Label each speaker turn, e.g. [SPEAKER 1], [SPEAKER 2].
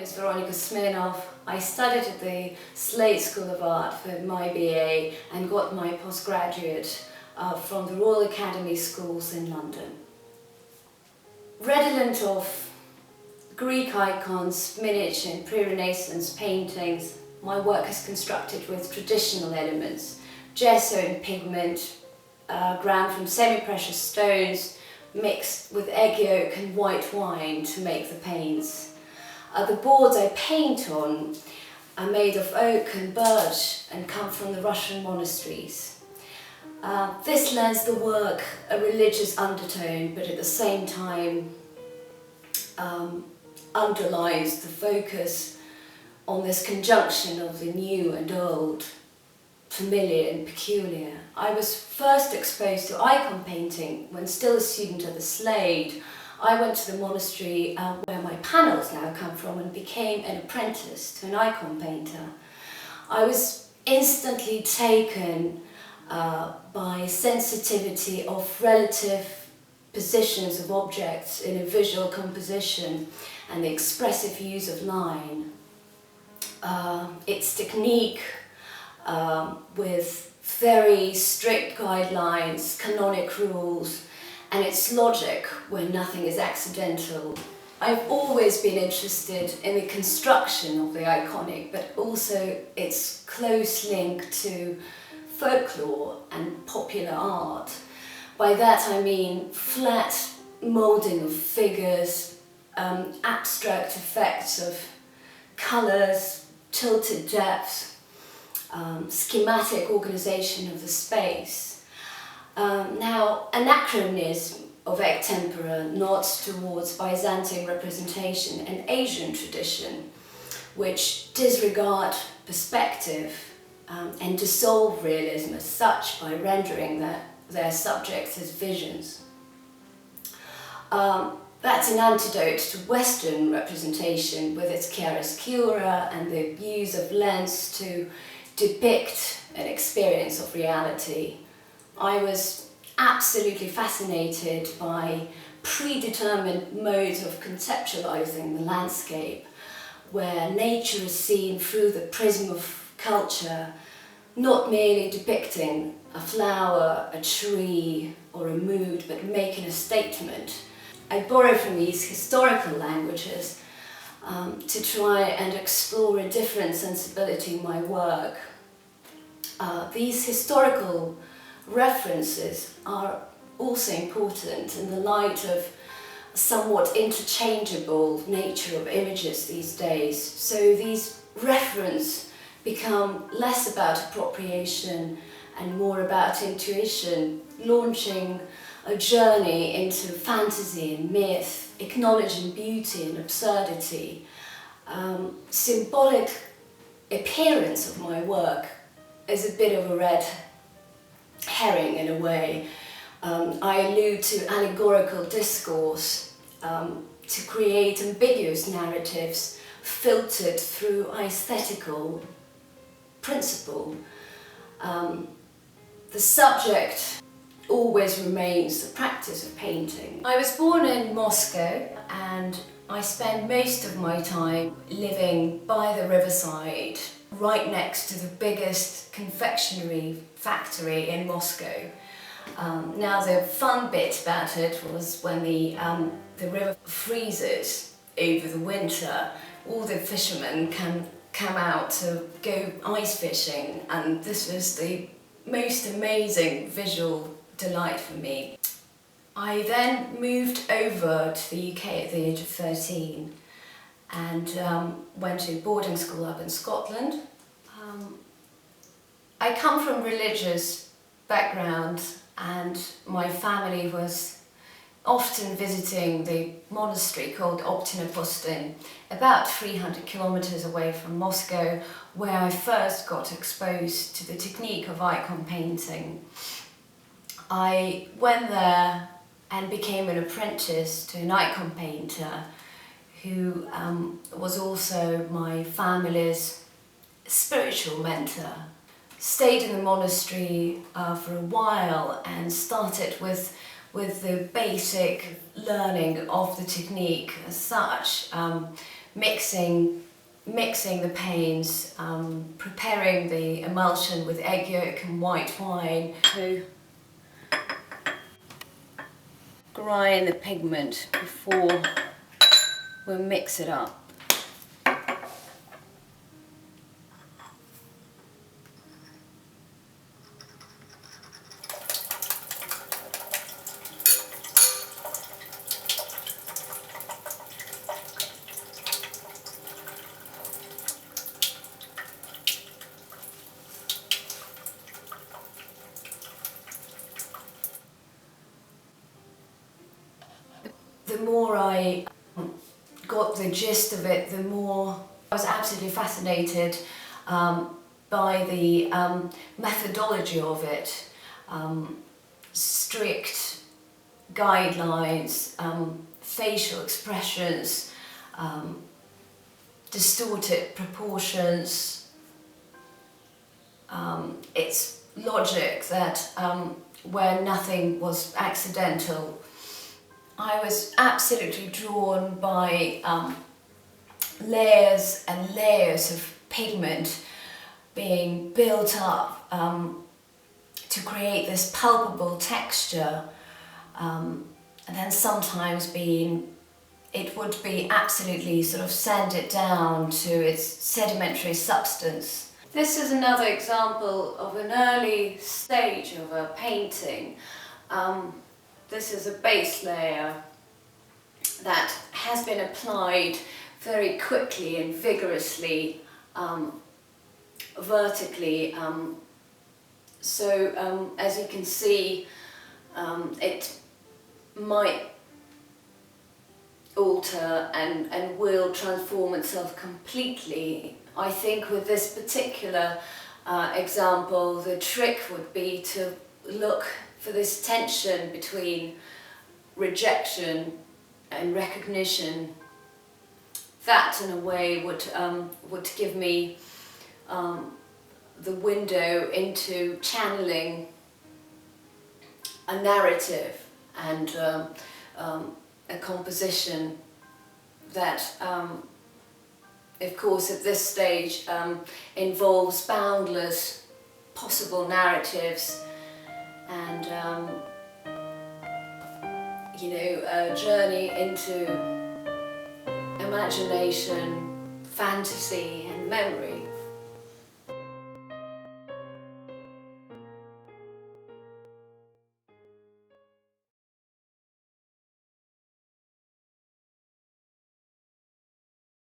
[SPEAKER 1] is Veronica Smirnoff. I studied at the Slade School of Art for my BA and got my postgraduate from the Royal Academy Schools in London. Redolent of Greek icons, miniature and pre-Renaissance paintings, my work is constructed with traditional elements, gesso and pigment, ground from semi-precious stones, mixed with egg yolk and white wine to make the paints. The boards I paint on are made of oak and birch and come from the Russian monasteries. This lends the work a religious undertone, but at the same time underlines the focus on this conjunction of the new and old, familiar and peculiar. I was first exposed to icon painting when still a student at the Slade. I went to the monastery where my panels now come from and became an apprentice to an icon painter. I was instantly taken by sensitivity of relative positions of objects in a visual composition and the expressive use of line. Its technique with very strict guidelines, canonic rules, and its logic where nothing is accidental. I've always been interested in the construction of the iconic, but also its close link to folklore and popular art. By that I mean flat moulding of figures, abstract effects of colours, tilted depth, schematic organisation of the space. Now, anachronism of extempore nods towards Byzantine representation and Asian tradition, which disregard perspective and dissolve realism as such by rendering their subjects as visions. That's an antidote to Western representation with its chiaroscura and the use of lens to depict an experience of reality. I was absolutely fascinated by predetermined modes of conceptualizing the landscape, where nature is seen through the prism of culture, not merely depicting a flower, a tree, or a mood, but making a statement. I borrow from these historical languages to try and explore a different sensibility in my work. These historical references are also important in the light of somewhat interchangeable nature of images these days. So these references become less about appropriation and more about intuition, launching a journey into fantasy and myth, acknowledging beauty and absurdity. Symbolic appearance of my work is a bit of a red herring in a way. I allude to allegorical discourse to create ambiguous narratives filtered through aesthetical principle. The subject always remains the practice of painting. I was born in Moscow and I spent most of my time living by the riverside, right next to the biggest confectionery factory in Moscow. Now the fun bit about it was when the river freezes over the winter, all the fishermen can come out to go ice fishing, and this was the most amazing visual delight for me. I then moved over to the UK at the age of 13 and went to boarding school up in Scotland. I come from religious background and my family was often visiting the monastery called Optinapostin, about 300 kilometers away from Moscow, where I first got exposed to the technique of icon painting. I went there and became an apprentice to an icon painter who was also my family's spiritual mentor. Stayed in the monastery for a while and started with the basic learning of the technique as such, mixing the paints, preparing the emulsion with egg yolk and white wine to grind the pigment before we mix it up. The more I got the gist of it, the more I was absolutely fascinated by the methodology of it. Strict guidelines, facial expressions, distorted proportions. It's logic that where nothing was accidental. I was absolutely drawn by layers and layers of pigment being built up to create this palpable texture, and then sometimes it would be absolutely sort of sanded down to its sedimentary substance. This is another example of an early stage of a painting. This is a base layer that has been applied very quickly and vigorously, vertically. As you can see, it might alter and will transform itself completely. I think with this particular example, the trick would be to look for this tension between rejection and recognition. That, in a way, would give me the window into channeling a narrative and a composition that, of course, at this stage involves boundless possible narratives and a journey into imagination, fantasy and memory.